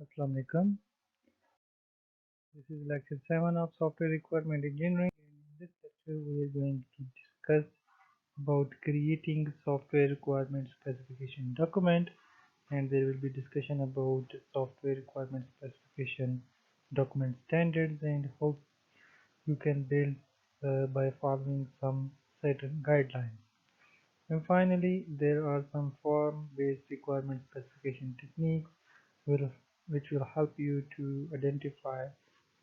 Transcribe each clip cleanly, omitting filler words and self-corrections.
Assalamu alaikum. This is lecture 7 of Software Requirement Engineering. In this lecture, we are going to discuss about creating software requirement specification document, and there will be discussion about software requirement specification document standards and how you can build by following some certain guidelines. And finally, there are some form-based requirement specification techniques will, which will help you to identify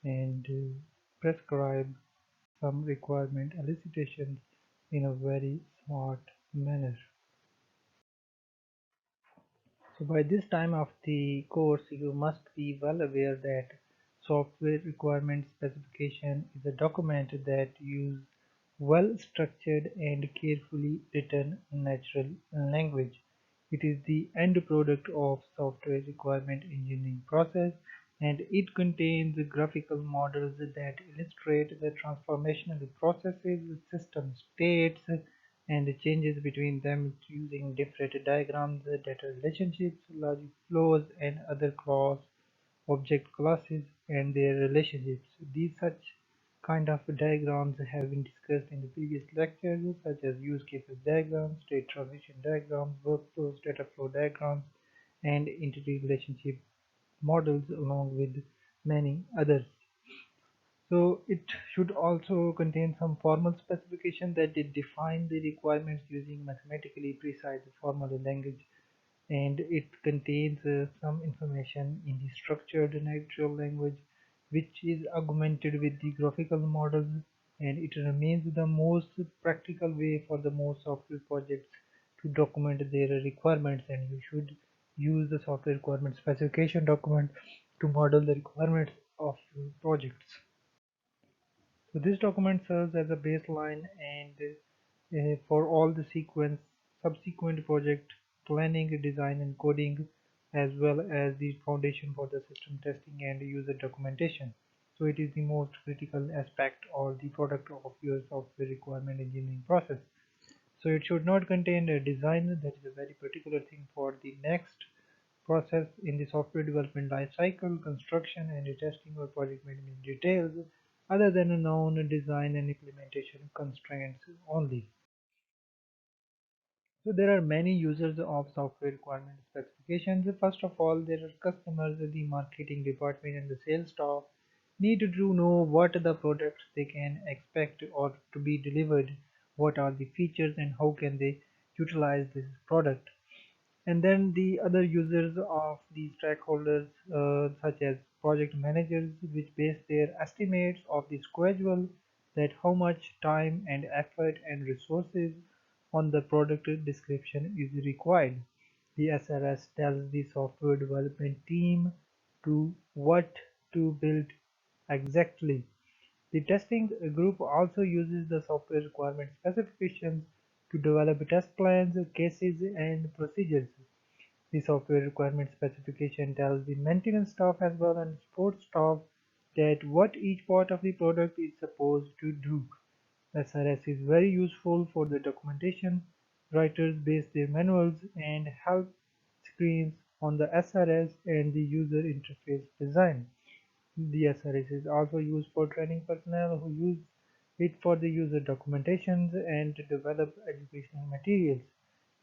and prescribe some requirement elicitations in a very smart manner. So by this time of the course, you must be well aware that software requirement specification is a document that uses well structured and carefully written natural language. It is the end product of software requirement engineering process, and it contains graphical models that illustrate the transformational processes, system states, and the changes between them using different diagrams, data relationships, logic flows, and other class object classes and their relationships. These such kind of diagrams have been discussed in the previous lectures, such as use cases diagrams, state transition diagrams, workflows, data flow diagrams, and entity relationship models, along with many others. So it should also contain some formal specification that they define the requirements using mathematically precise formal language, and it contains some information in the structured natural language which is augmented with the graphical models, and it remains the most practical way for the most software projects to document their requirements, and you should use the software requirement specification document to model the requirements of your projects. So this document serves as a baseline and for all the subsequent project planning, design, and coding, as well as the foundation for the system testing and user documentation. So it is the most critical aspect or the product of your software requirement engineering process. So it should not contain a design. That is a very particular thing for the next process in the software development life cycle, construction and testing or project management details other than a known design and implementation constraints only. So there are many users of software requirement specifications. First of all, there are customers, the marketing department and the sales staff need to know what the products they can expect or to be delivered, what are the features and how can they utilize this product. And then the other users of the stakeholders, such as project managers, which base their estimates of the schedule, that how much time and effort and resources on the product description is required. The SRS tells the software development team to what to build exactly. The testing group also uses the software requirement specifications to develop test plans, cases, and procedures. The software requirement specification tells the maintenance staff as well and support staff that what each part of the product is supposed to do. SRS is very useful for the documentation. Writers base their manuals and help screens on the SRS and the user interface design. The SRS is also used for training personnel who use it for the user documentations and to develop educational materials.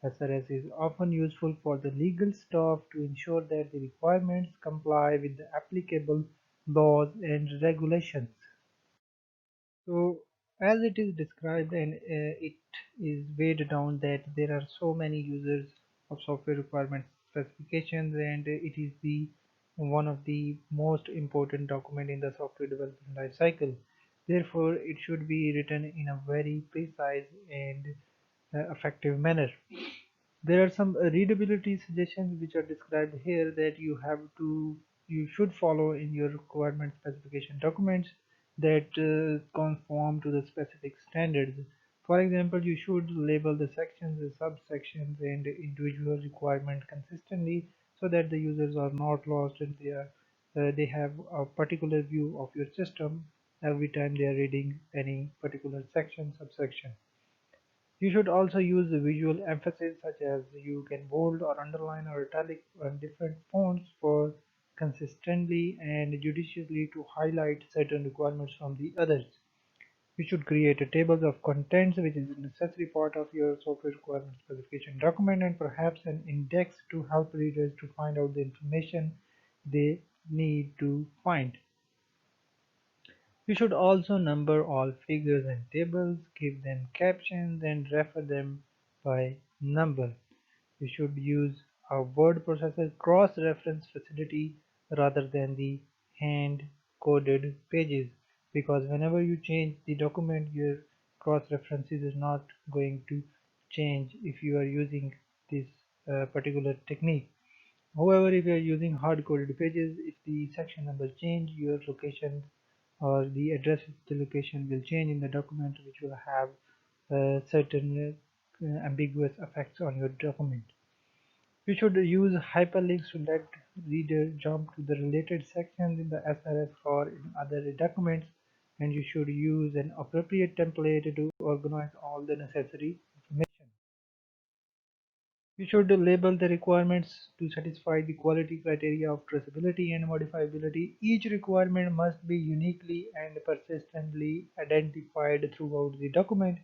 SRS is often useful for the legal staff to ensure that the requirements comply with the applicable laws and regulations. So, as it is described, and it is weighed down that there are so many users of software requirement specifications, and it is the one of the most important document in the software development life cycle. Therefore, it should be written in a very precise and effective manner. There are some readability suggestions which are described here that you should follow in your requirement specification documents that conform to the specific standards. For example, you should label the sections, the subsections, and individual requirement consistently so that the users are not lost and they have a particular view of your system every time they are reading any particular section, subsection. You should also use the visual emphasis such as you can bold or underline or italic or different fonts for consistently and judiciously to highlight certain requirements from the others. You should create a table of contents which is a necessary part of your software requirement specification document, and perhaps an index to help readers to find out the information they need to find. You should also number all figures and tables, give them captions, and refer them by number. You should use a word processor cross-reference facility rather than the hand-coded pages, because whenever you change the document, your cross-references is not going to change if you are using this particular technique. However, if you are using hard-coded pages, if the section number change, your location or the address of the location will change in the document, which will have certain ambiguous effects on your document. You should use hyperlinks to let reader jump to the related sections in the SRS or in other documents, and you should use an appropriate template to organize all the necessary information. You should label the requirements to satisfy the quality criteria of traceability and modifiability. Each requirement must be uniquely and persistently identified throughout the document.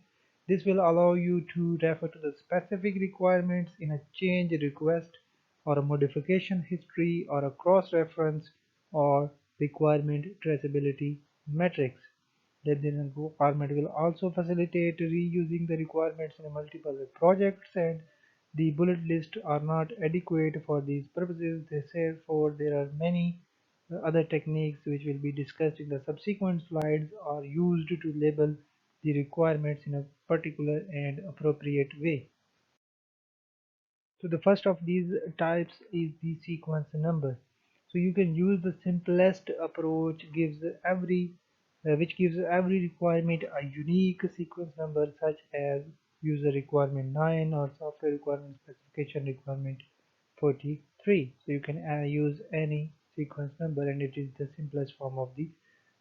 This will allow you to refer to the specific requirements in a change request or a modification history or a cross-reference or requirement traceability matrix. The format will also facilitate reusing the requirements in multiple projects, and the bullet lists are not adequate for these purposes. Therefore, there are many other techniques which will be discussed in the subsequent slides are used to label the requirements in a particular and appropriate way. So the first of these types is the sequence number. So you can use the simplest approach which gives every requirement a unique sequence number, such as user requirement 9 or software requirement specification requirement 43. So you can use any sequence number, and it is the simplest form of the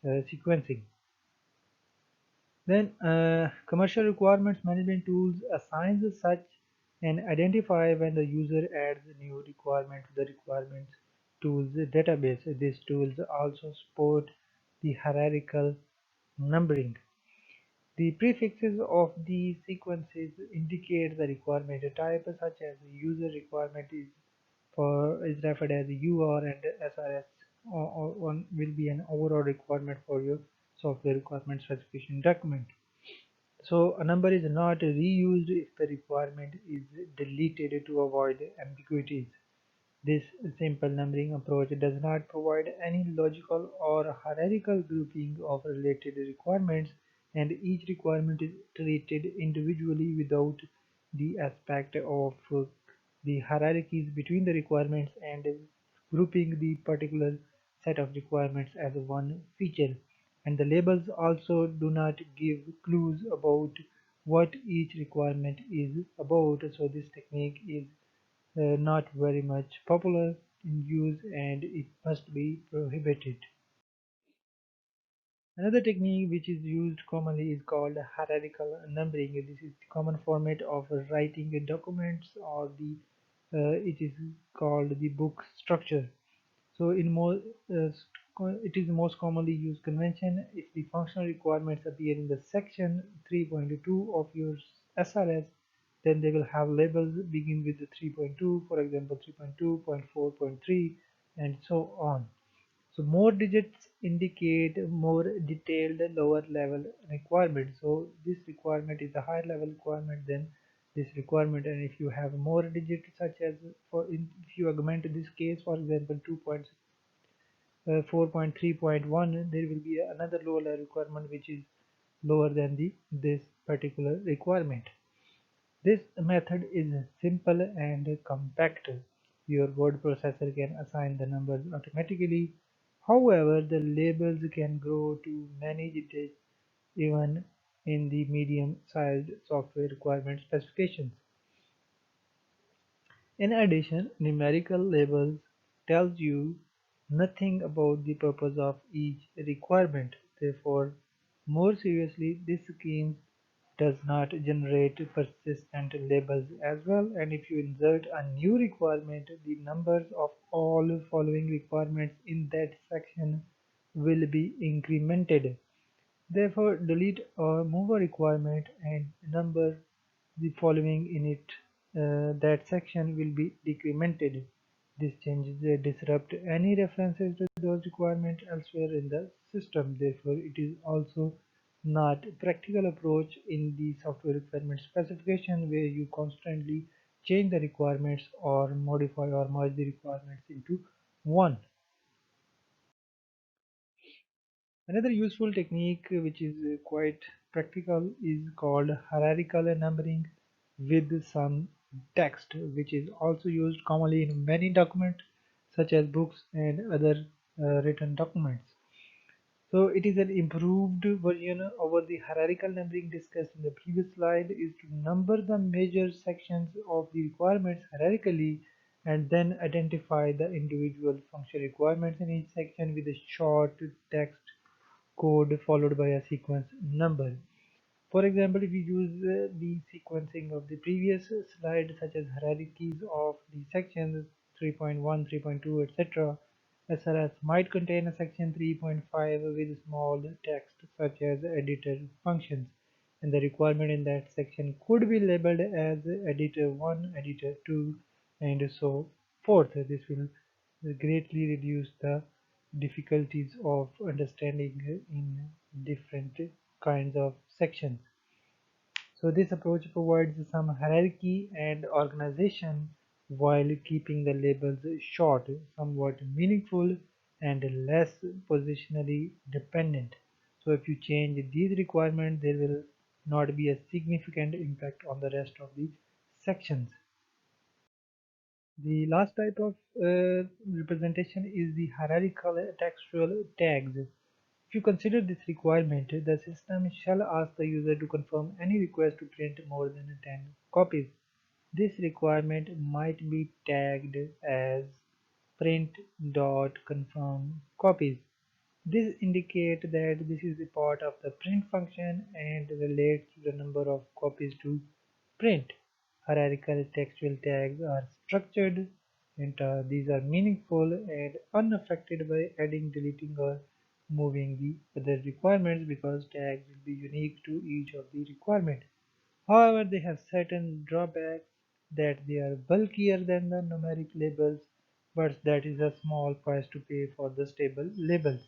sequencing. Then commercial requirements management tools assigns such and identify when the user adds a new requirement to the requirements tools database. These tools also support the hierarchical numbering. The prefixes of the sequences indicate the requirement type, such as the user requirement is referred as UR, and SRS or one will be an overall requirement for your software requirement specification document. So a number is not reused if the requirement is deleted to avoid ambiguities. This simple numbering approach does not provide any logical or hierarchical grouping of related requirements, and each requirement is treated individually without the aspect of the hierarchies between the requirements and grouping the particular set of requirements as one feature. And the labels also do not give clues about what each requirement is about, so this technique is not very much popular in use and it must be prohibited. Another technique which is used commonly is called hierarchical numbering. This is the common format of writing documents, or the it is called the book structure. So it is the most commonly used convention. If the functional requirements appear in the section 3.2 of your SRS, then they will have labels begin with the 3.2, for example 3.2.4.3, and so on. So more digits indicate more detailed lower level requirement. So this requirement is a higher level requirement than this requirement, and if you have more digits, such as if you augment this case, for example 4.3.1, there will be another lower level requirement which is lower than this particular requirement. This method is simple and compact. Your word processor can assign the numbers automatically. However, the labels can grow to many digits even in the medium-sized software requirement specifications. In addition, numerical labels tells you nothing about the purpose of each requirement. Therefore, more seriously, this scheme does not generate persistent labels as well, and if you insert a new requirement, the numbers of all following requirements in that section will be incremented. Therefore, delete or move a requirement and number the following in it, that section will be decremented. This changes disrupt any references to those requirements elsewhere in the system. Therefore, it is also not a practical approach in the software requirement specification where you constantly change the requirements or modify or merge the requirements into one. Another useful technique which is quite practical is called hierarchical numbering with some text, which is also used commonly in many documents such as books and other written documents. So it is an improved version over the hierarchical numbering discussed in the previous slide, is to number the major sections of the requirements hierarchically and then identify the individual function requirements in each section with a short text code followed by a sequence number. For example, if you use the sequencing of the previous slide, such as hierarchies of the sections 3.1, 3.2, etc., SRS might contain a section 3.5 with small text such as editor functions, and the requirement in that section could be labeled as editor 1, editor 2, and so forth. This will greatly reduce the difficulties of understanding in different kinds of sections. So this approach provides some hierarchy and organization while keeping the labels short, somewhat meaningful, and less positionally dependent. So if you change these requirements, there will not be a significant impact on the rest of the sections. The last type of representation is the hierarchical textual tags. If you consider this requirement, the system shall ask the user to confirm any request to print more than 10 copies. This requirement might be tagged as print.confirm copies. This indicates that this is a part of the print function and relates to the number of copies to print. Hierarchical textual tags are structured, and these are meaningful and unaffected by adding, deleting, or moving the other requirements because tags will be unique to each of the requirements. However, they have certain drawbacks, that they are bulkier than the numeric labels, but that is a small price to pay for the stable labels.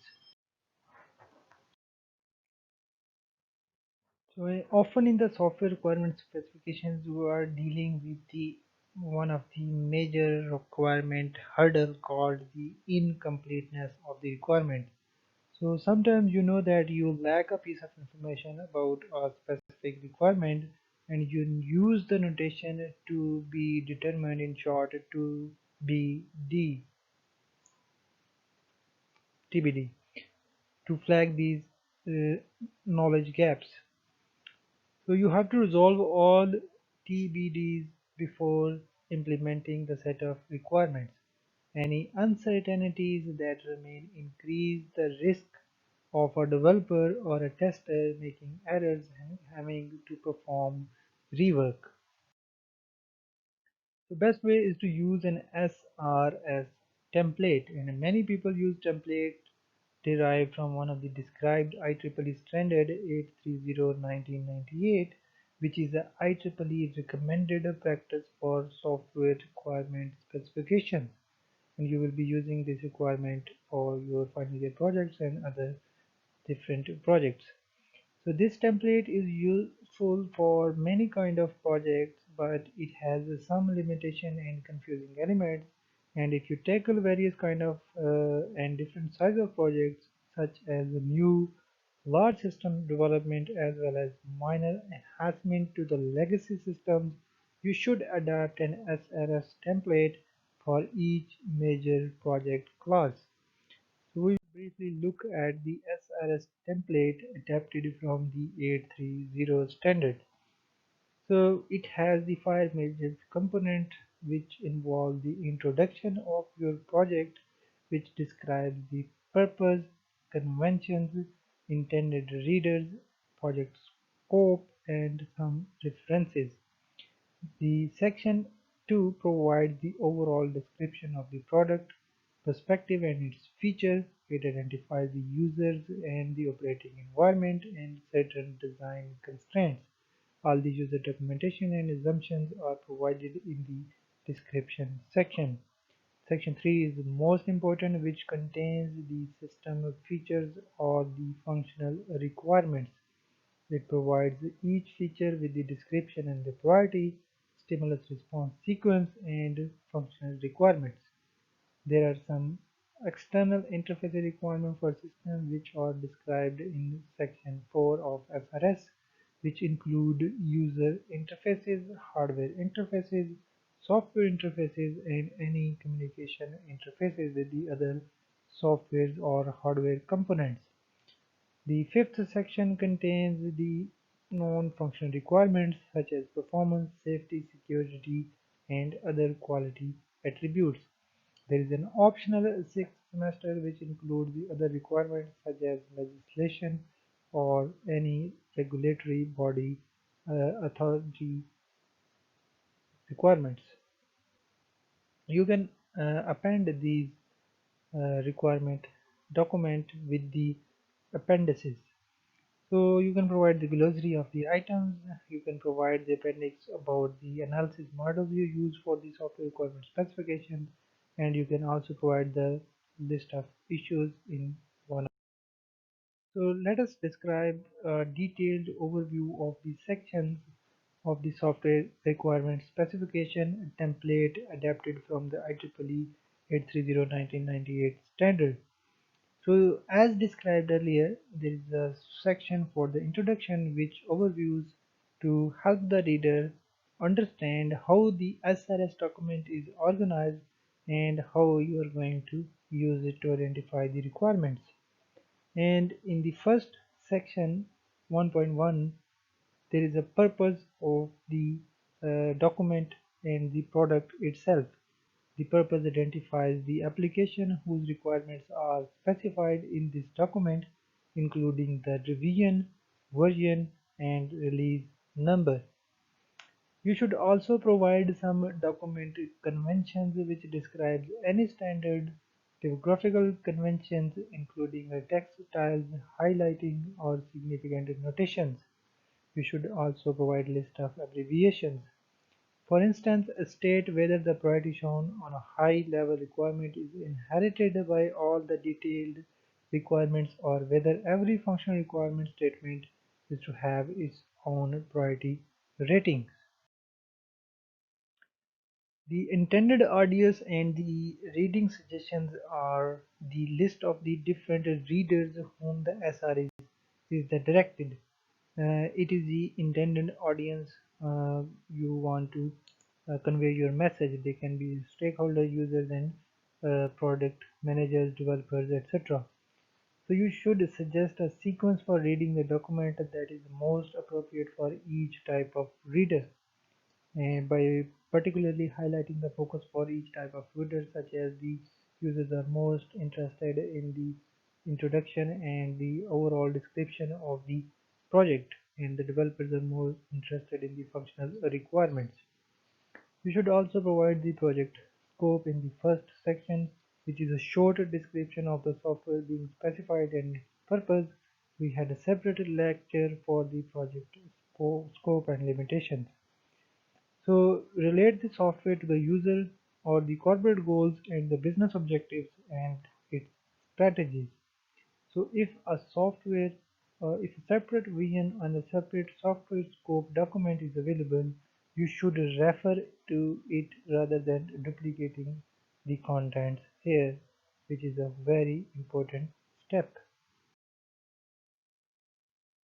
So often in the software requirement specifications, you are dealing with the one of the major requirement hurdle called the incompleteness of the requirement. So sometimes you know that you lack a piece of information about a specific requirement and you use the notation to be determined, in short, to be D, TBD, to flag these uh, knowledge gaps. So you have to resolve all TBDs before implementing the set of requirements. Any uncertainties that remain increase the risk of a developer or a tester making errors and having to perform rework. The best way is to use an SRS template, and many people use template derived from one of the described IEEE standard 830/1998, which is the IEEE recommended practice for software requirement specification, and you will be using this requirement for your final year projects and other different projects. So this template is useful for many kind of projects, but it has some limitation and confusing elements. And if you tackle various kind of and different size of projects, such as a new large system development as well as minor enhancement to the legacy systems, you should adapt an SRS template for each major project class. So we briefly look at the SRS template adapted from the 830 standard. So it has the five major components which involve the introduction of your project, which describes the purpose, conventions, intended readers, project scope, and some references. The Section 2 provides the overall description of the product, perspective and its features. It identifies the users and the operating environment and certain design constraints. All the user documentation and assumptions are provided in the description section. Section 3 is the most important, which contains the system features or the functional requirements. It provides each feature with the description and the priority, stimulus response sequence, and functional requirements. There are some external interface requirements for systems which are described in Section 4 of SRS, which include user interfaces, hardware interfaces, software interfaces, and any communication interfaces with the other softwares or hardware components. The fifth section contains the non-functional requirements such as performance, safety, security, and other quality attributes. There is an optional sixth semester which includes the other requirements such as legislation or any regulatory body authority requirements. You can append these requirement document with the appendices. So you can provide the glossary of the items, you can provide the appendix about the analysis models you use for the software requirement specification, and you can also provide the list of issues in one. So let us describe a detailed overview of the sections of the software requirement specification template adapted from the IEEE 830/1998 standard. So as described earlier, there is a section for the introduction which overviews to help the reader understand how the SRS document is organized and how you are going to use it to identify the requirements. And in the first section 1.1, there is a purpose of the document and the product itself. The purpose identifies the application whose requirements are specified in this document, including the revision, version, and release number. You should also provide some document conventions which describes any standard typographical conventions, including text styles, highlighting, or significant notations. You should also provide list of abbreviations. For instance, state whether the priority shown on a high-level requirement is inherited by all the detailed requirements, or whether every functional requirement statement is to have its own priority rating. The intended audience and the reading suggestions are the list of the different readers whom the SRE is directed. It is the intended audience you want to convey your message. They can be stakeholder users and product managers, developers, etc. So you should suggest a sequence for reading the document that is most appropriate for each type of reader, and by particularly highlighting the focus for each type of reader, such as the users are most interested in the introduction and the overall description of the project, and the developers are more interested in the functional requirements. You should also provide the project scope in the first section, which is a short description of the software being specified and purpose. We had a separate lecture for the project scope and limitations. So relate the software to the user or the corporate goals and the business objectives and its strategies. So if a separate vision and a separate software scope document is available, you should refer to it rather than duplicating the contents here, which is a very important step.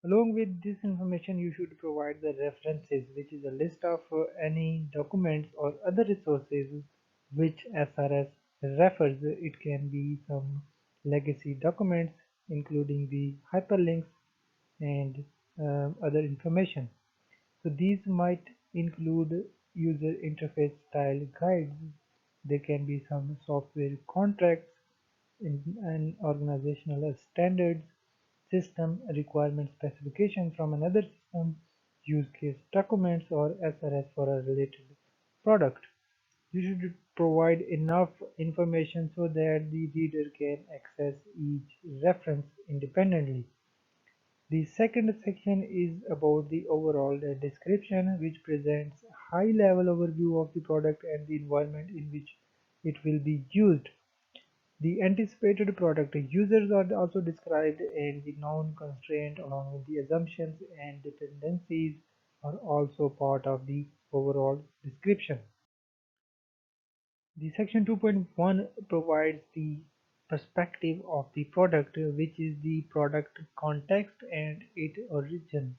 Along with this information, you should provide the references, which is a list of any documents or other resources which SRS refers. It can be some legacy documents, including the hyperlinks and other information. So these might include user interface style guides. There can be some software contracts and organizational standards, system requirement specification from another system, use case documents or SRS for a related product. You should provide enough information so that the reader can access each reference independently. The second section is about the overall description, which presents a high-level overview of the product and the environment in which it will be used. The anticipated product users are also described, and the known constraint along with the assumptions and dependencies are also part of the overall description. The section 2.1 provides the perspective of the product, which is the product context and its origin.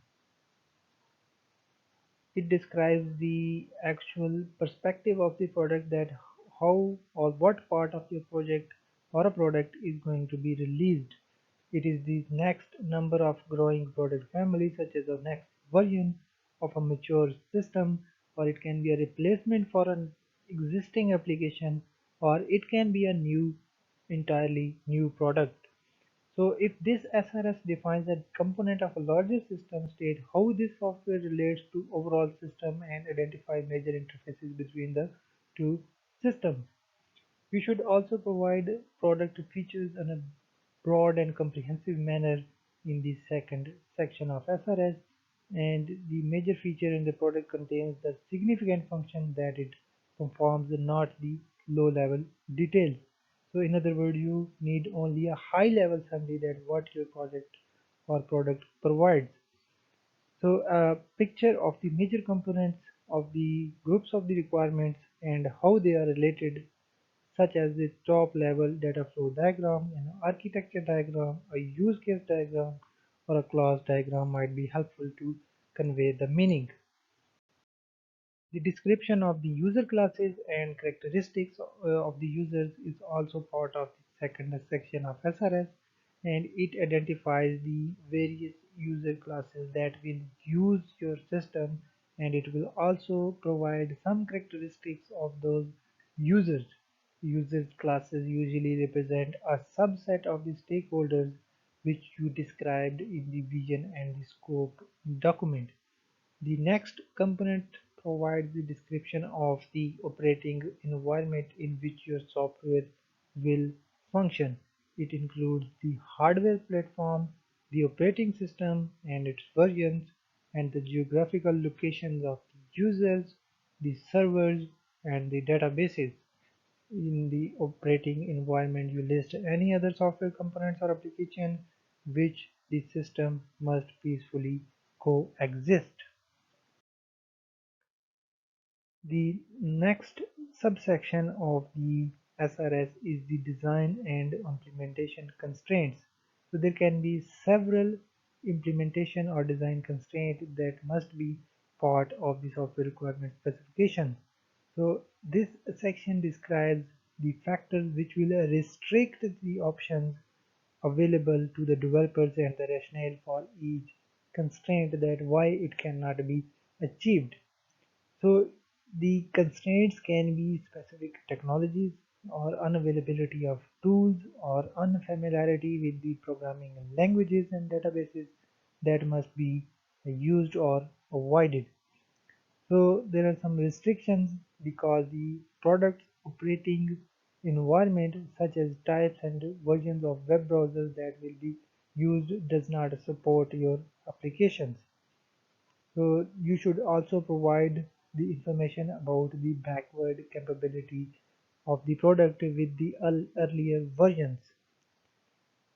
It describes the actual perspective of the product, that how or what part of your project or a product is going to be released. It is the next number of growing product family, such as the next version of a mature system, or it can be a replacement for an existing application, or it can be a entirely new product. So if this SRS defines a component of a larger system, state how this software relates to overall system and identify major interfaces between the two systems. You should also provide product features in a broad and comprehensive manner in the second section of SRS, and the major feature in the product contains the significant function that it performs, not the low-level details. So in other words, you need only a high-level summary that what your project or product provides. So a picture of the major components of the groups of the requirements and how they are related, such as the top level data flow diagram, an architecture diagram, a use case diagram, or a class diagram might be helpful to convey the meaning. The description of the user classes and characteristics of the users is also part of the second section of SRS, and it identifies the various user classes that will use your system, and it will also provide some characteristics of those users. Users classes usually represent a subset of the stakeholders which you described in the vision and the scope document. The next component provides the description of the operating environment in which your software will function. It includes the hardware platform, the operating system and its versions, and the geographical locations of the users, the servers, and the databases. In the operating environment, you list any other software components or application which the system must peacefully coexist. The next subsection of the SRS is the design and implementation constraints. So there can be several implementation or design constraints that must be part of the software requirement specification. So this section describes the factors which will restrict the options available to the developers and the rationale for each constraint, that why it cannot be achieved. So the constraints can be specific technologies or unavailability of tools or unfamiliarity with the programming languages and databases that must be used or avoided. So there are some restrictions because the product operating environment, such as types and versions of web browsers that will be used, does not support your applications. So you should also provide the information about the backward capability of the product with the earlier versions.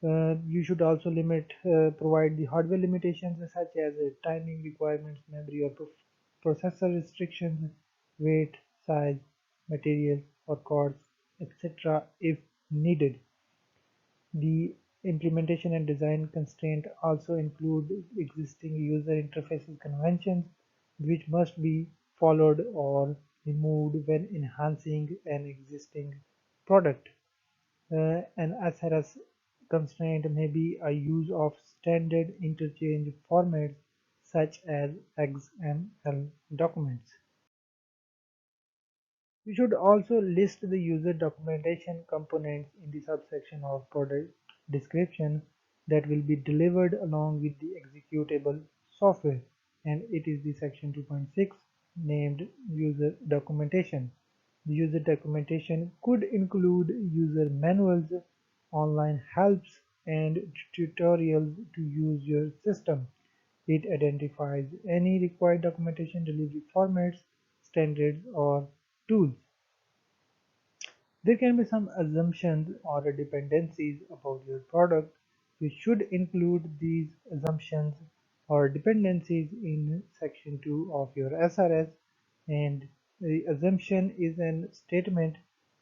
You should also provide the hardware limitations such as timing requirements, memory or processor restrictions, weight, size, material or costs, etc. if needed. The implementation and design constraint also include existing user interfaces conventions which must be followed or removed when enhancing an existing product. An SRS constraint may be a use of standard interchange formats such as XML documents. You should also list the user documentation components in the subsection of product description that will be delivered along with the executable software, and it is the section 2.6 named user documentation. The user documentation could include user manuals, online helps, and tutorials to use your system. It identifies any required documentation delivery formats, standards, or tools. There can be some assumptions or dependencies about your product. You should include these assumptions or dependencies in section 2 of your SRS, and the assumption is a statement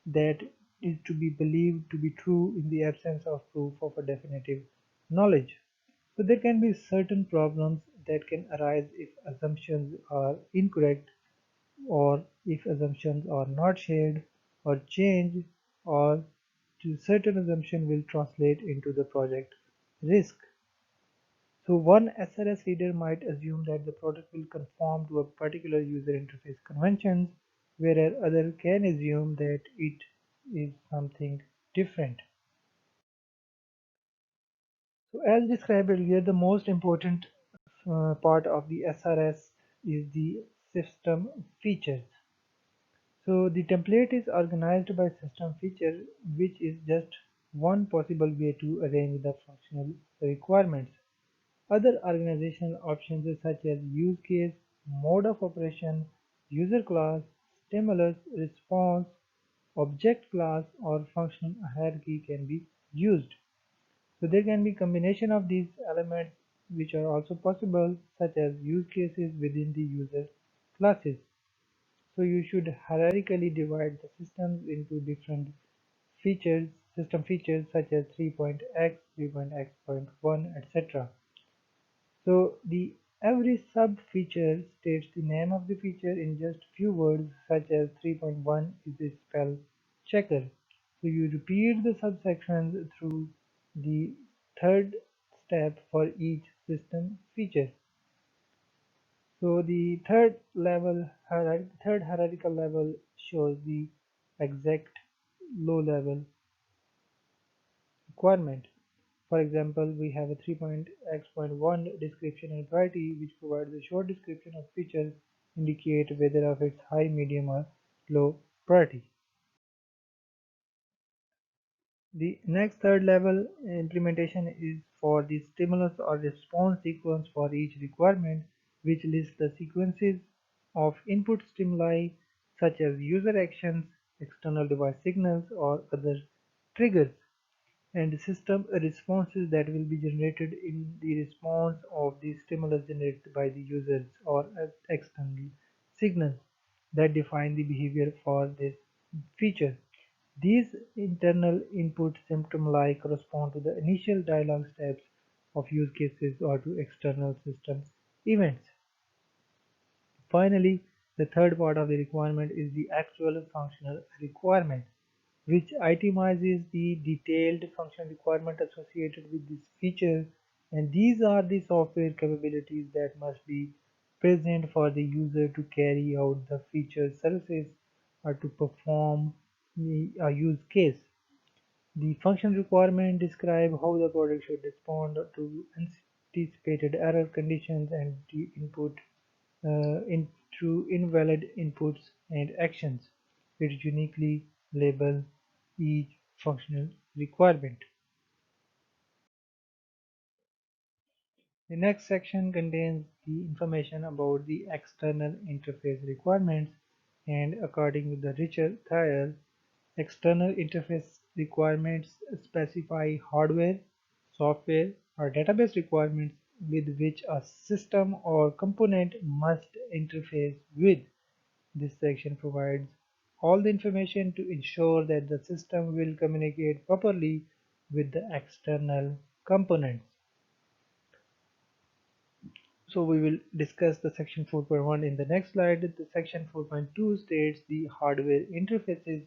that is to be believed to be true in the absence of proof of a definitive knowledge. So there can be certain problems that can arise if assumptions are incorrect, or if assumptions are not shared or changed, or to certain assumption will translate into the project risk. So one SRS reader might assume that the product will conform to a particular user interface conventions, whereas other can assume that it is something different. So as described earlier, the most important part of the SRS is the system features. So the template is organized by system feature, which is just one possible way to arrange the functional requirements. Other organizational options such as use case, mode of operation, user class, stimulus, response, object class, or functional hierarchy can be used. So there can be combination of these elements which are also possible, such as use cases within the user classes. So you should hierarchically divide the systems into different features, system features such as 3.x, 3.x.1, etc. So the every sub feature states the name of the feature in just few words, such as 3.1 is a spell checker. So you repeat the subsections through the third step for each system feature. So the third hierarchical level shows the exact low level requirement. For example, we have a 3.x.1 description and priority, which provides a short description of features, indicate whether of its high, medium, or low priority. The next third level implementation is for the stimulus or response sequence for each requirement, which lists the sequences of input stimuli such as user actions, external device signals, or other triggers, and system responses that will be generated in the response of the stimulus generated by the users, or external signals that define the behavior for this feature. These internal input stimuli correspond to the initial dialog steps of use cases or to external system events. Finally, the third part of the requirement is the actual functional requirement, which itemizes the detailed functional requirement associated with this feature, and these are the software capabilities that must be present for the user to carry out the feature services or to perform a use case. The function requirement describe how the product should respond to anticipated error conditions and the input into invalid inputs and actions. It uniquely label each functional requirement. The next section contains the information about the external interface requirements, and according to the Richard Thayer, external interface requirements specify hardware, software, or database requirements with which a system or component must interface with. This section provides all the information to ensure that the system will communicate properly with the external components. So we will discuss the section 4.1 in the next slide. The section 4.2 states the hardware interfaces,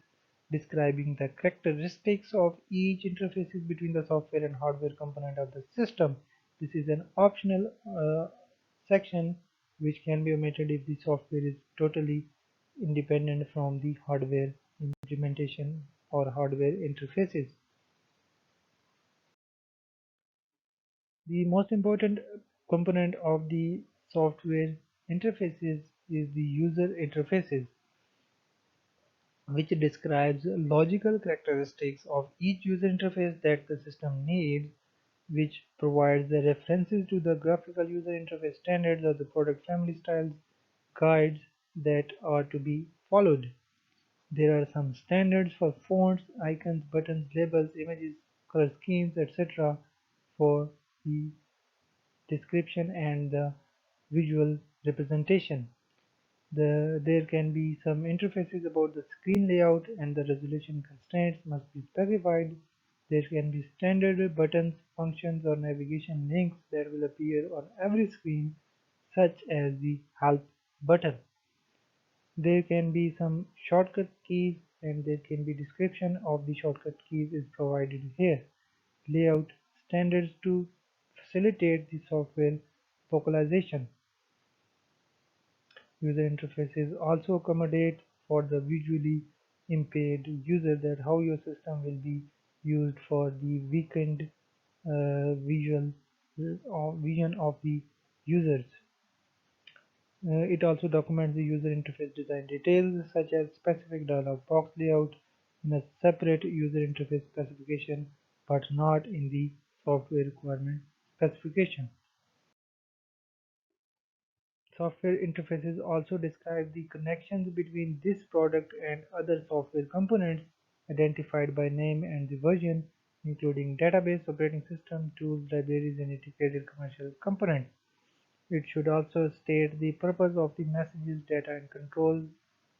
describing the characteristics of each interfaces between the software and hardware component of the system. This is an optional section which can be omitted if the software is totally independent from the hardware implementation or hardware interfaces. The most important component of the software interfaces is the user interfaces, which describes logical characteristics of each user interface that the system needs, which provides the references to the graphical user interface standards or the product family styles guides that are to be followed. There are some standards for fonts, icons, buttons, labels, images, color schemes, etc. for the description and the visual representation. There can be some interfaces about the screen layout and the resolution constraints must be specified. There can be standard buttons, functions, or navigation links that will appear on every screen, such as the help button. There can be some shortcut keys and there can be description of the shortcut keys is provided here. Layout standards to facilitate the software vocalization. User interfaces also accommodate for the visually impaired user that how your system will be used for the weakened visual vision of the users. It also documents the user interface design details such as specific dialog box layout in a separate user interface specification but not in the software requirement specification. Software interfaces also describe the connections between this product and other software components identified by name and the version, including database, operating system, tools, libraries, and integrated commercial components. It should also state the purpose of the messages, data, and control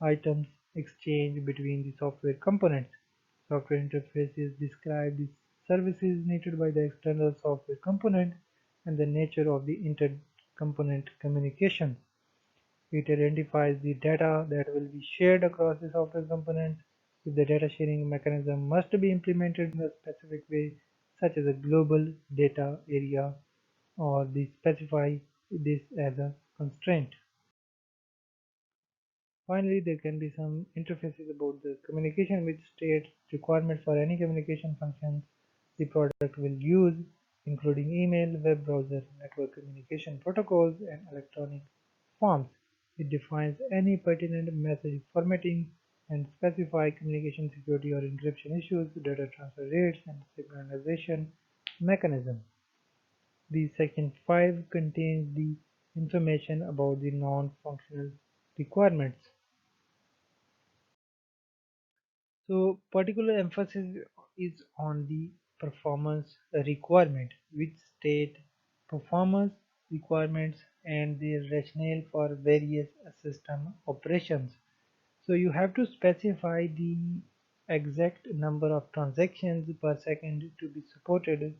items exchanged between the software components. Software interfaces describe the services needed by the external software component and the nature of the inter-component communication. It identifies the data that will be shared across the software components. If the data sharing mechanism must be implemented in a specific way, such as a global data area, or they specify this as a constraint. Finally, there can be some interfaces about the communication which state requirements for any communication functions the product will use, including email, web browser, network communication protocols, and electronic forms. It defines any pertinent message formatting and specify communication security or encryption issues, data transfer rates, and synchronization mechanism. The section 5 contains the information about the non-functional requirements. So particular emphasis is on the performance requirement, which state performance requirements and their rationale for various system operations. So you have to specify the exact number of transactions per second to be supported,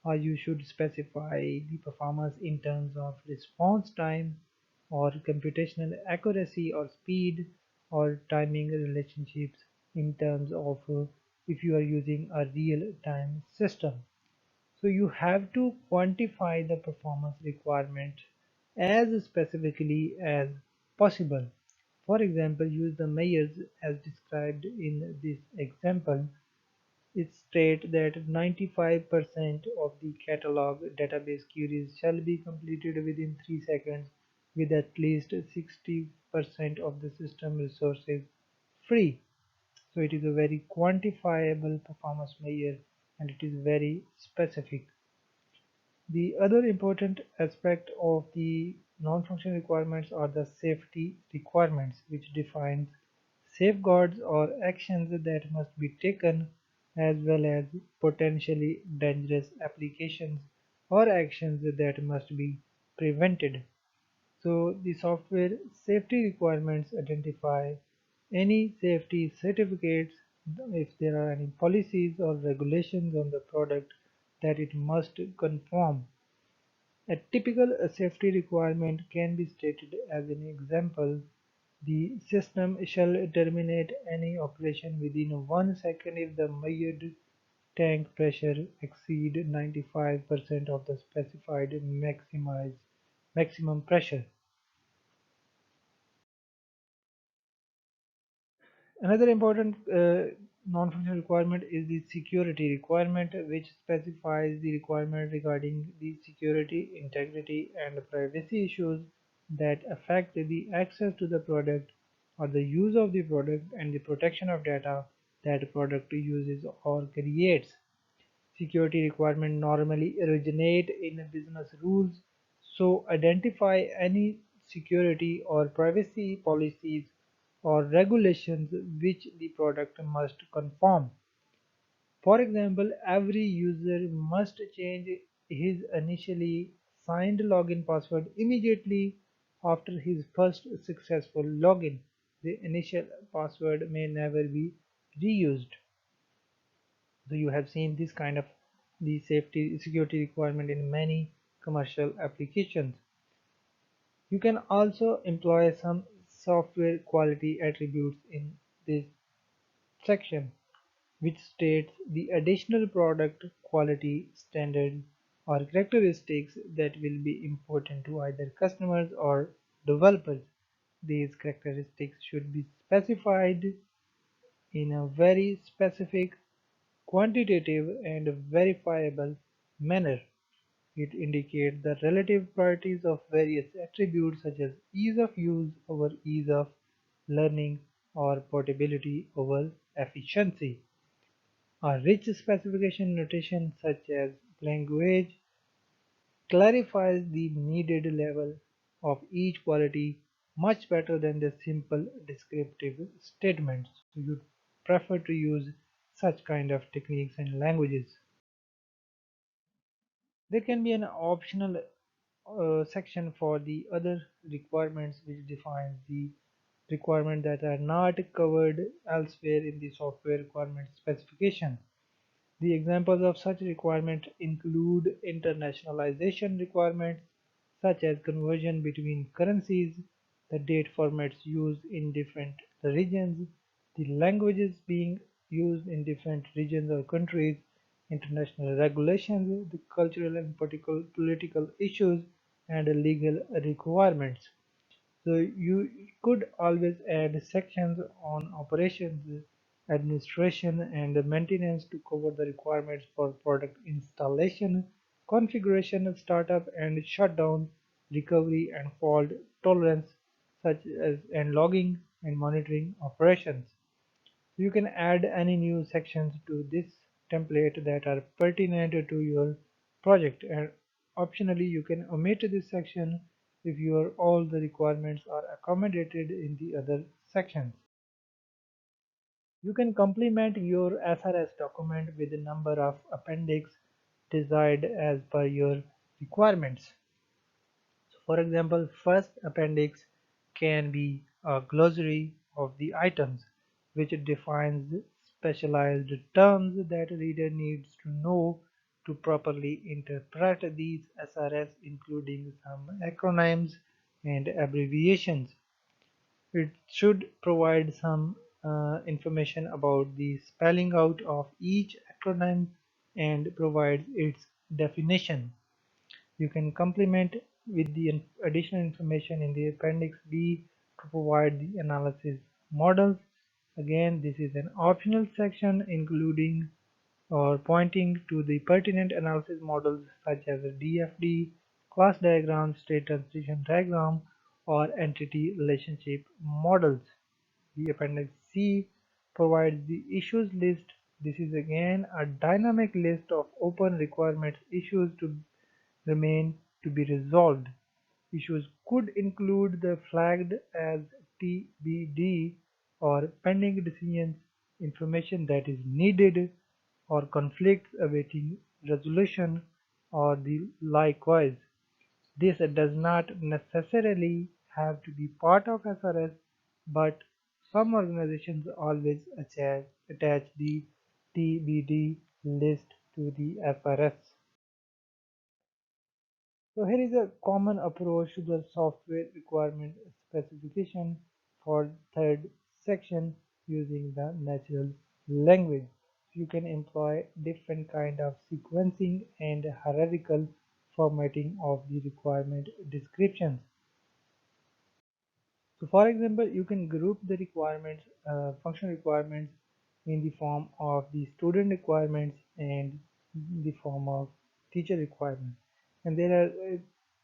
or you should specify the performance in terms of response time or computational accuracy or speed or timing relationships in terms of if you are using a real-time system. So you have to quantify the performance requirement as specifically as possible. For example, use the measures as described in this example. It states that 95% of the catalog database queries shall be completed within 3 seconds with at least 60% of the system resources free. So it is a very quantifiable performance measure and it is very specific. The other important aspect of the non-functional requirements are the safety requirements, which defines safeguards or actions that must be taken as well as potentially dangerous applications or actions that must be prevented. So the software safety requirements identify any safety certificates, if there are any policies or regulations on the product that it must conform. A typical safety requirement can be stated as an example. The system shall terminate any operation within 1 second if the measured tank pressure exceed 95% of the specified maximum pressure. Another important Non-functional requirement is the security requirement, which specifies the requirement regarding the security, integrity, and privacy issues that affect the access to the product or the use of the product and the protection of data that product uses or creates. Security requirements normally originate in business rules, so identify any security or privacy policies or regulations which the product must conform. For example, every user must change his initially signed login password immediately after his first successful login. The initial password may never be reused. So you have seen this kind of the safety security requirement in many commercial applications. You can also employ some software quality attributes in this section, which states the additional product quality standard or characteristics that will be important to either customers or developers. These characteristics should be specified in a very specific, quantitative, and verifiable manner. It indicates the relative priorities of various attributes such as ease of use over ease of learning or portability over efficiency. A rich specification notation such as Planguage clarifies the needed level of each quality much better than the simple descriptive statements. So you prefer to use such kind of techniques and languages. There can be an optional section for the other requirements which defines the requirements that are not covered elsewhere in the software requirement specification. The examples of such requirements include internationalization requirements such as conversion between currencies, the date formats used in different regions, the languages being used in different regions or countries, international regulations, the cultural and political issues, and legal requirements. So you could always add sections on operations, administration, and maintenance to cover the requirements for product installation, configuration, startup and shutdown, recovery and fault tolerance, such as and logging and monitoring operations. You can add any new sections to this template that are pertinent to your project, and optionally you can omit this section if all the requirements are accommodated in the other sections. You can complement your SRS document with a number of appendix desired as per your requirements. So for example, first appendix can be a glossary of the items, which defines specialized terms that reader needs to know to properly interpret these SRS, including some acronyms and abbreviations. It should provide some information about the spelling out of each acronym and provides its definition. You can complement with the additional information in the Appendix B to provide the analysis models. Again, this is an optional section including or pointing to the pertinent analysis models such as a DFD, class diagram, state transition diagram, or entity relationship models. The Appendix C provides the issues list. This is again a dynamic list of open requirements issues to remain to be resolved. Issues could include the flagged as TBD or pending decisions, information that is needed, or conflicts awaiting resolution, or the likewise. This does not necessarily have to be part of SRS, but some organizations always attach the TBD list to the SRS. So here is a common approach to the software requirement specification for third section using the natural language. You can employ different kind of sequencing and hierarchical formatting of the requirement descriptions. So for example, you can group the requirements, function requirements in the form of the student requirements and the form of teacher requirements. And there are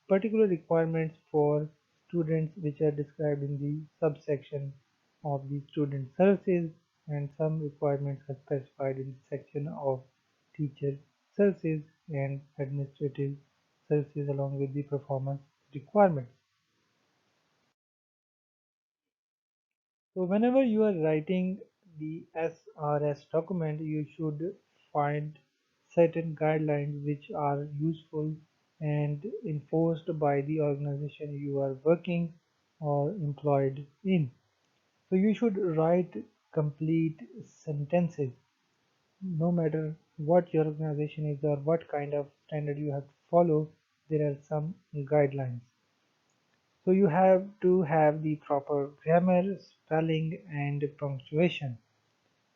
particular requirements for students which are described in the subsection of the student services, and some requirements are specified in the section of teacher services and administrative services along with the performance requirements. So whenever you are writing the SRS document, you should find certain guidelines which are useful and enforced by the organization you are working or employed in. So you should write complete sentences no matter what your organization is or what kind of standard you have to follow. There are some guidelines. So you have to have the proper grammar, spelling and punctuation.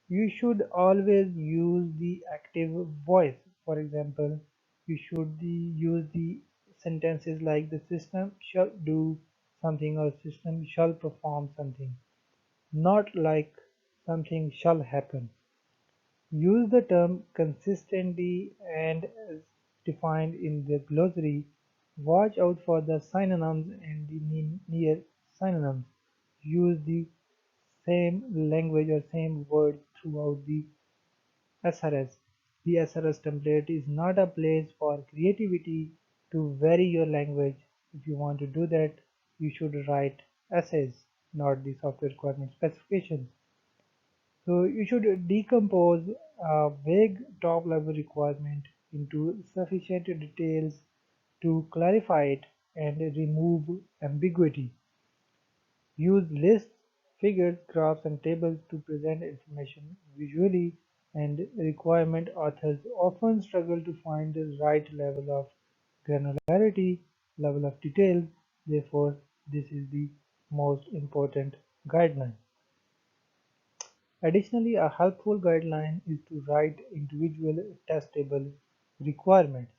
You should always use the active voice. For example, you should use the sentences like the system shall do something or system shall perform something, not like something shall happen. Use the term consistently and as defined in the glossary. Watch out for the synonyms and the near synonyms. Use the same language or same word throughout the SRS. The SRS template is not a place for creativity to vary your language. If you want to do that, you should write essays, not the software requirement specifications. So you should decompose a vague top-level requirement into sufficient details to clarify it and remove ambiguity. Use lists, figures, graphs, and tables to present information visually, and requirement authors often struggle to find the right level of granularity, level of detail. Therefore, this is the most important guideline. Additionally, a helpful guideline is to write individual testable requirements.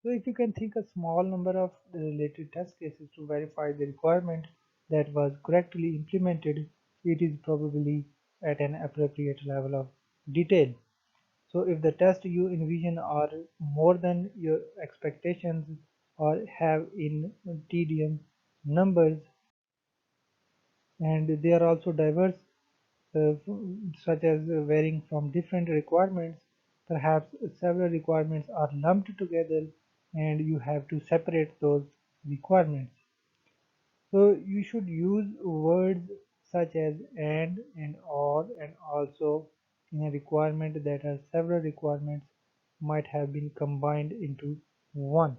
So if you can think a small number of the related test cases to verify the requirement that was correctly implemented, it is probably at an appropriate level of detail. So if the tests you envision are more than your expectations or have in tedium numbers, and they are also diverse, uh, such as varying from different requirements. Perhaps several requirements are lumped together and you have to separate those requirements. So you should use words such as and or, and also in a requirement that are several requirements might have been combined into one.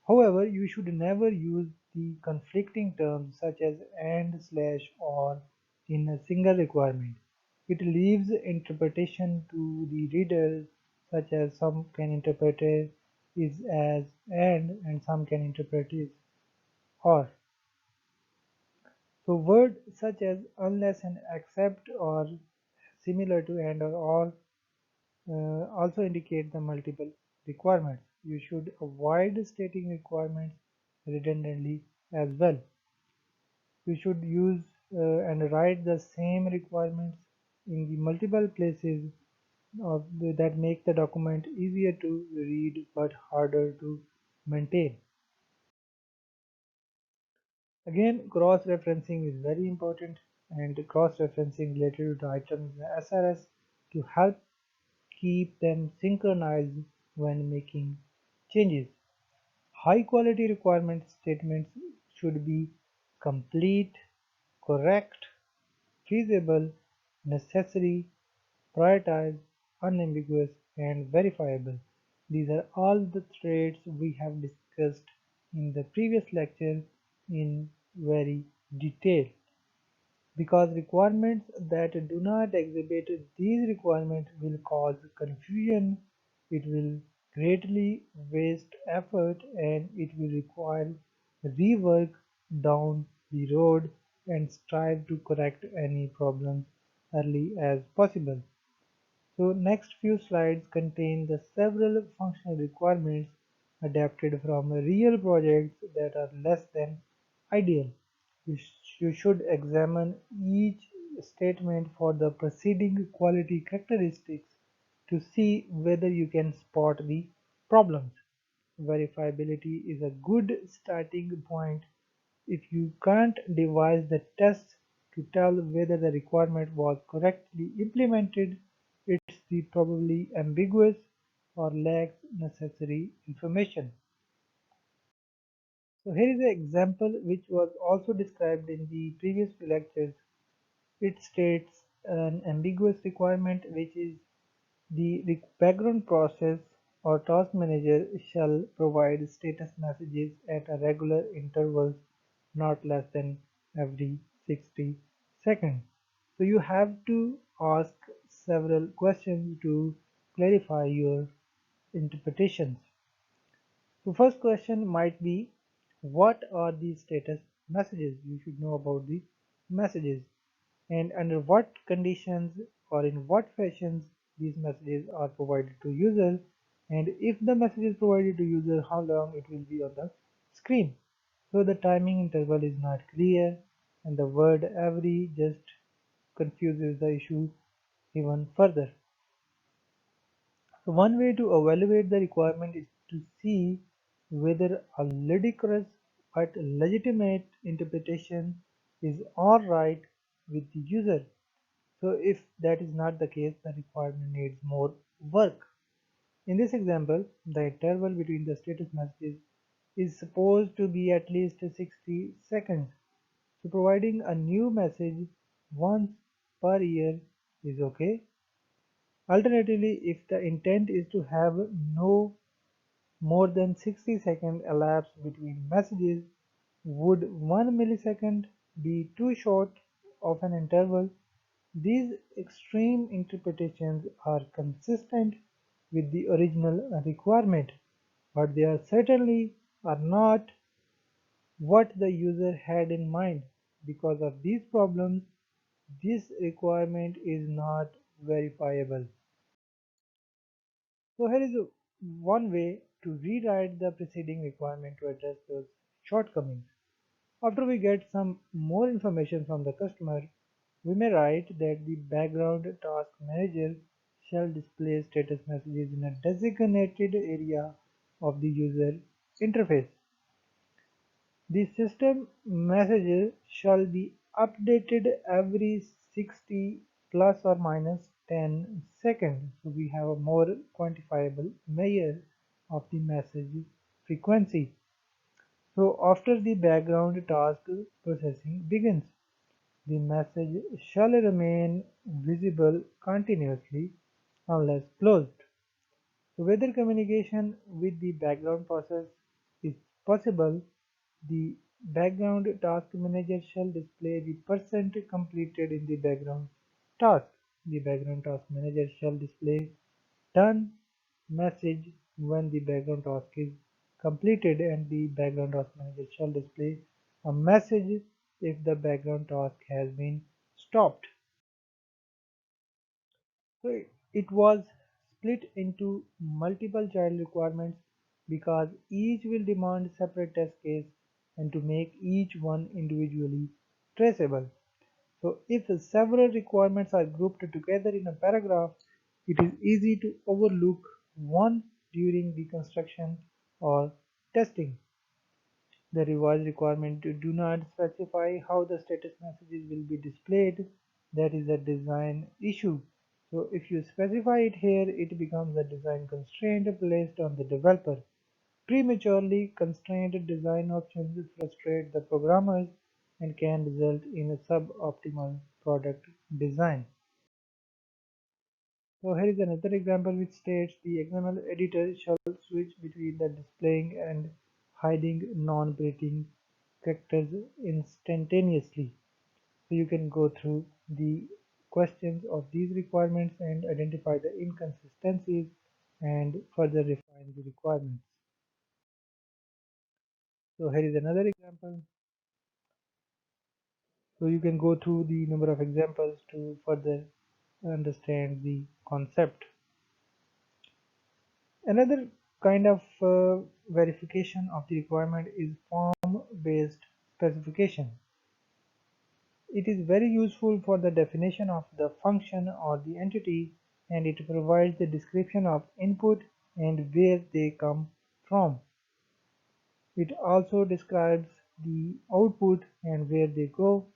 However, you should never use the conflicting terms such as and, slash, or in a single requirement. It leaves interpretation to the reader, such as some can interpret it is as and some can interpret it or. So words such as unless and except or similar to and or also indicate the multiple requirements. You should avoid stating requirements redundantly as well. You should use and write the same requirements in the multiple places that make the document easier to read but harder to maintain. Again, cross-referencing is very important, and cross-referencing related to items in the SRS to help keep them synchronized when making changes. High quality requirement statements should be complete, correct, feasible, necessary, prioritized, unambiguous, and verifiable. These are all the traits we have discussed in the previous lecture in very detail. Because requirements that do not exhibit these requirements will cause confusion, it will greatly waste effort, and it will require rework down the road and strive to correct any problems early as possible. So next few slides contain the several functional requirements adapted from real projects that are less than ideal. You should examine each statement for the preceding quality characteristics to see whether you can spot the problems. Verifiability is a good starting point. If you can't devise the test to tell whether the requirement was correctly implemented, it's the probably ambiguous or lacks necessary information. So here is an example which was also described in the previous few lectures. It states an ambiguous requirement which is the background process or task manager shall provide status messages at a regular intervals not less than every 60 seconds. So you have to ask several questions to clarify your interpretations. The first question might be, what are the status messages? You should know about the messages and under what conditions or in what fashions these messages are provided to user, and if the message is provided to user, how long it will be on the screen. So the timing interval is not clear and the word every just confuses the issue even further. So one way to evaluate the requirement is to see whether a ludicrous but legitimate interpretation is alright with the user. So if that is not the case, the requirement needs more work. In this example, the interval between the status messages is supposed to be at least 60 seconds. So providing a new message once per year is okay. Alternatively, if the intent is to have no more than 60 seconds elapse between messages, would 1 millisecond be too short of an interval? These extreme interpretations are consistent with the original requirement, but they are certainly are not what the user had in mind. Because of these problems, this requirement is not verifiable. So here is one way to rewrite the preceding requirement to address those shortcomings. After we get some more information from the customer, we may write that the background task manager shall display status messages in a designated area of the user interface. The system messages shall be updated every 60 plus or minus 10 seconds. So we have a more quantifiable measure of the message frequency. So after the background task processing begins, the message shall remain visible continuously unless closed. So whether communication with the background process is possible, the background task manager shall display the percent completed in the background task. The background task manager shall display done message when the background task is completed, and the background task manager shall display a message if the background task has been stopped. So it was split into multiple child requirements because each will demand separate test case and to make each one individually traceable. So if several requirements are grouped together in a paragraph, it is easy to overlook one during the construction or testing. The revised requirement do not specify how the status messages will be displayed. That is a design issue. So if you specify it here, it becomes a design constraint placed on the developer. Prematurely constrained design options frustrate the programmers and can result in a suboptimal product design. So here is another example which states the XML editor shall switch between the displaying and hiding non-operating characters instantaneously. So you can go through the questions of these requirements and identify the inconsistencies and further refine the requirements. So here is another example. So you can go through the number of examples to further understand the concept. Another kind of verification of the requirement is form-based specification. it is very useful for the definition of the function or the entity, and it provides the description of input and where they come from. It also describes the output and where they go,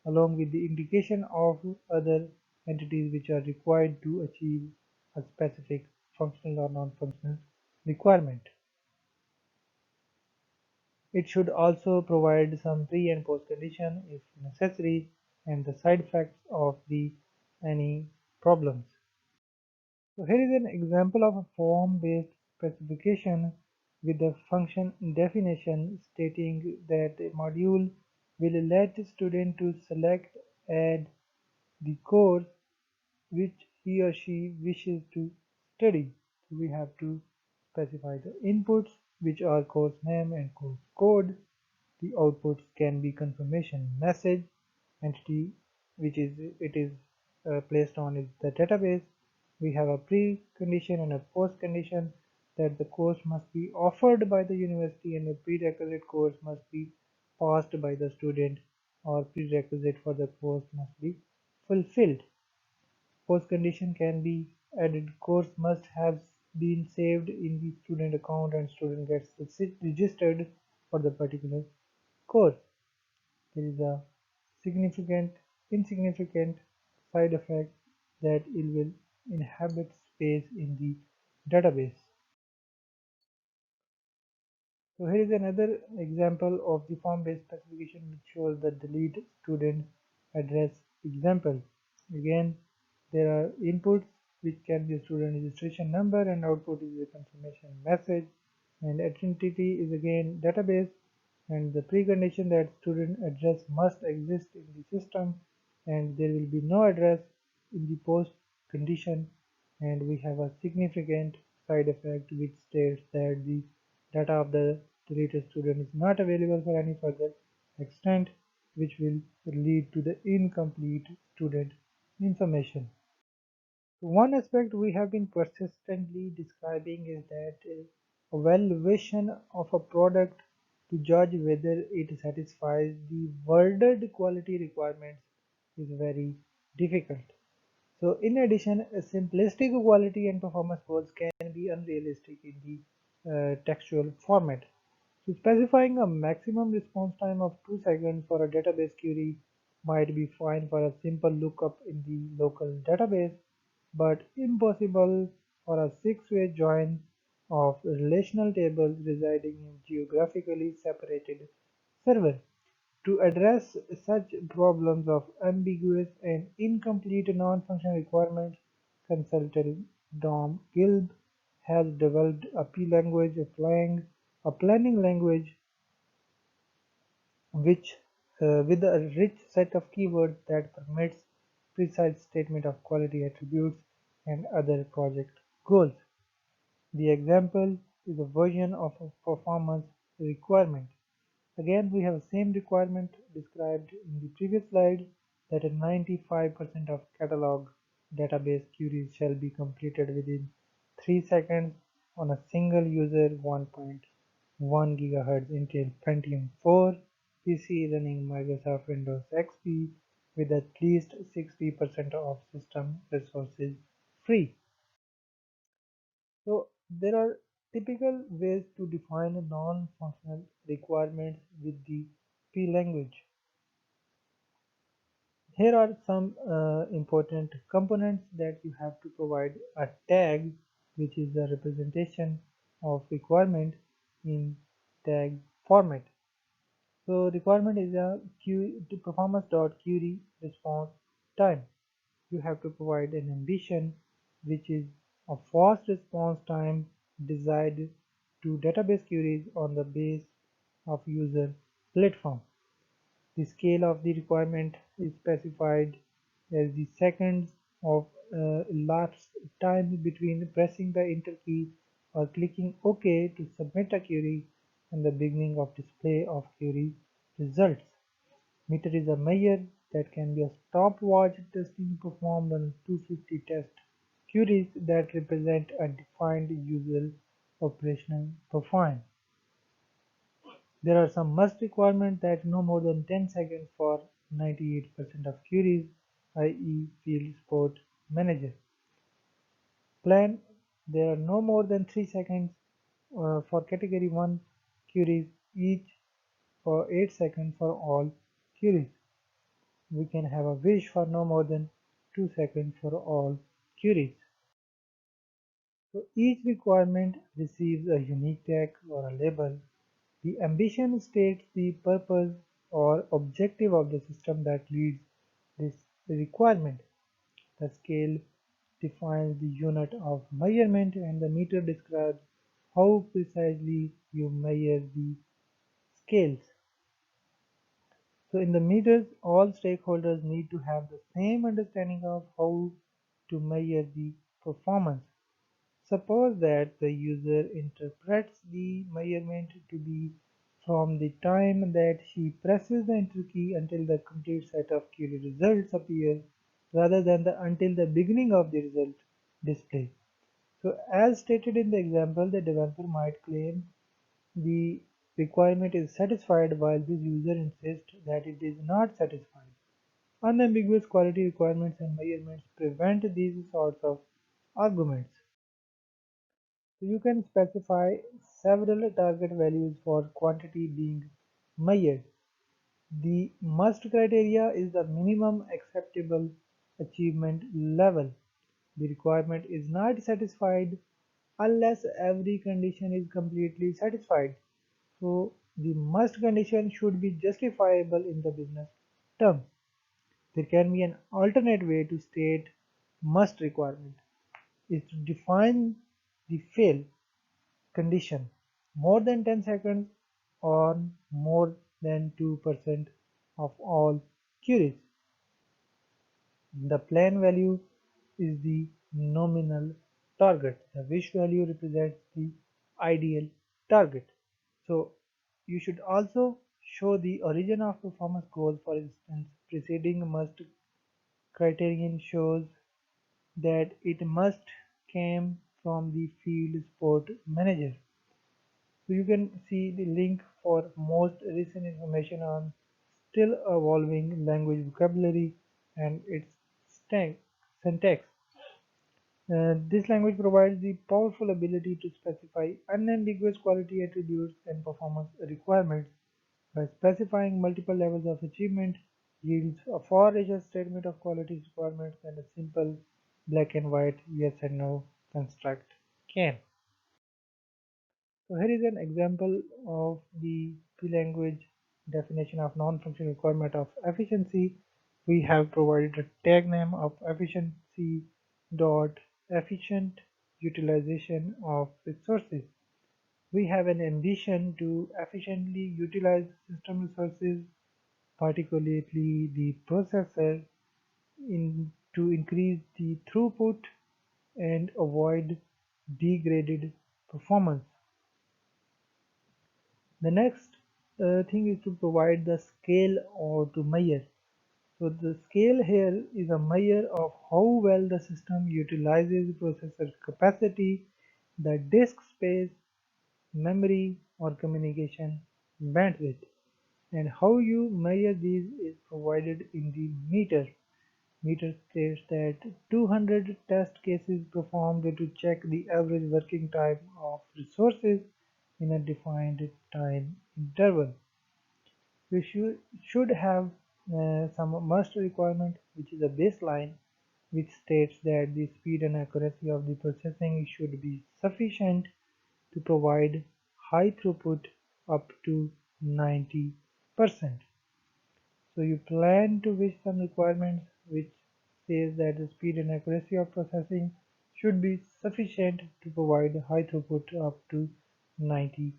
along with the indication of other entities which are required to achieve a specific functional or non-functional requirement. It should also provide some pre and post condition if necessary and the side effects of the any problems. So here is an example of a form-based specification with the function definition stating that a module will let student to select add the course which he or she wishes to study. So we have to specify the inputs which are course name and course code. The outputs can be confirmation message entity which is it is placed on is the database. We have a pre-condition and a post-condition that the course must be offered by the university and the prerequisite course must be passed by the student or prerequisite for the course must be fulfilled. Post condition can be added course must have been saved in the student account and student gets registered for the particular course. There is a insignificant side effect that it will inhabit space in the database. So here is another example of the form-based specification which shows the delete student address example. Again, there are inputs which can be a student registration number and output is a confirmation message, and entity is again database, and the precondition that student address must exist in the system and there will be no address in the post condition, and we have a significant side effect which states that the data of the deleted student is not available for any further extent, which will lead to the incomplete student information. One aspect we have been persistently describing is that evaluation of a product to judge whether it satisfies the worded quality requirements is very difficult. So in addition, a simplistic quality and performance goals can be unrealistic in the textual format. So specifying a maximum response time of 2 seconds for a database query might be fine for a simple lookup in the local database, but impossible for a six-way join of relational tables residing in geographically separated servers. To address such problems of ambiguous and incomplete non-functional requirements, consultant Dom Gilb has developed a P-language, a planning language which with a rich set of keywords that permits precise statement of quality attributes and other project goals. The example is a version of a performance requirement. Again, we have the same requirement described in the previous slide that 95% of catalog database queries shall be completed within 3 seconds on a single user 1.1 GHz Intel Pentium 4 PC running Microsoft Windows XP with at least 60% of system resources free. So there are typical ways to define a non-functional requirements with the P language. Here are some important components that you have to provide a tag, which is a representation of requirement in tag format. So requirement is a performance.query response time. You have to provide an ambition which is a fast response time desired to database queries on the base of user platform. The scale of the requirement is specified as the seconds of elapsed time between pressing the enter key or clicking OK to submit a query and the beginning of display of query results. Meter is a measure that can be a stopwatch testing performed on 250 test queries that represent a defined user operational profile. There are some must requirements that no more than 10 seconds for 98% of queries, i.e. field support manager. Plan there are no more than 3 seconds for category 1 queries, each for 8 seconds for all queries. We can have a wish for no more than 2 seconds for all queries. So each requirement receives a unique tag or a label. The ambition states the purpose or objective of the system that leads this requirement. The scale defines the unit of measurement and the meter describes how precisely you measure the scales. So in the meters, all stakeholders need to have the same understanding of how to measure the performance. Suppose that the user interprets the measurement to be from the time that she presses the enter key until the complete set of query results appear rather than until the beginning of the result display. So as stated in the example, the developer might claim the requirement is satisfied while this user insists that it is not satisfied. Unambiguous quality requirements and measurements prevent these sorts of arguments. So you can specify several target values for quantity being measured. The must criteria is the minimum acceptable achievement level. The requirement is not satisfied unless every condition is completely satisfied. So the must condition should be justifiable in the business terms. There can be an alternate way to state must requirement is to define the fail condition more than 10 seconds or more than 2% of all queries. The plan value is the nominal target. The wish value represents the ideal target. So you should also show the origin of performance goals. For instance, preceding must criterion shows that it must came from the field support manager. So you can see the link for most recent information on still evolving language vocabulary and its syntax. This language provides the powerful ability to specify unambiguous quality attributes and performance requirements by specifying multiple levels of achievement yields a for each statement of quality requirements and a simple black and white yes and no construct can. So here is an example of the language definition of non-functional requirement of efficiency. We have provided a tag name of efficiency dot efficient utilization of resources. We have an ambition to efficiently utilize system resources, particularly the processor, to increase the throughput and avoid degraded performance. The next thing is to provide the scale or to measure. So the scale here is a measure of how well the system utilizes processor capacity, the disk space, memory or communication bandwidth. And how you measure these is provided in the meter. Meter states that 200 test cases performed to check the average working time of resources in a defined time interval. We should have some must requirement, which is a baseline, which states that the speed and accuracy of the processing should be sufficient to provide high throughput up to 90%. So you plan to wish some requirements which says that the speed and accuracy of processing should be sufficient to provide high throughput up to 95%.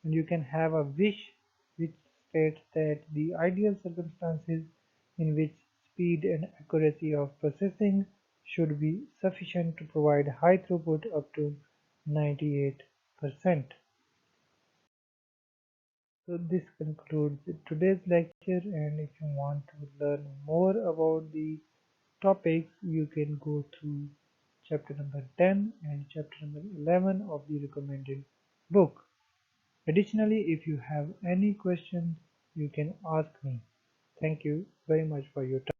And you can have a wish which states that the ideal circumstances in which speed and accuracy of processing should be sufficient to provide high throughput up to 98%. So this concludes today's lecture, and if you want to learn more about the topics, you can go through chapter number 10 and chapter number 11 of the recommended book. Additionally, if you have any questions, you can ask me. Thank you very much for your time.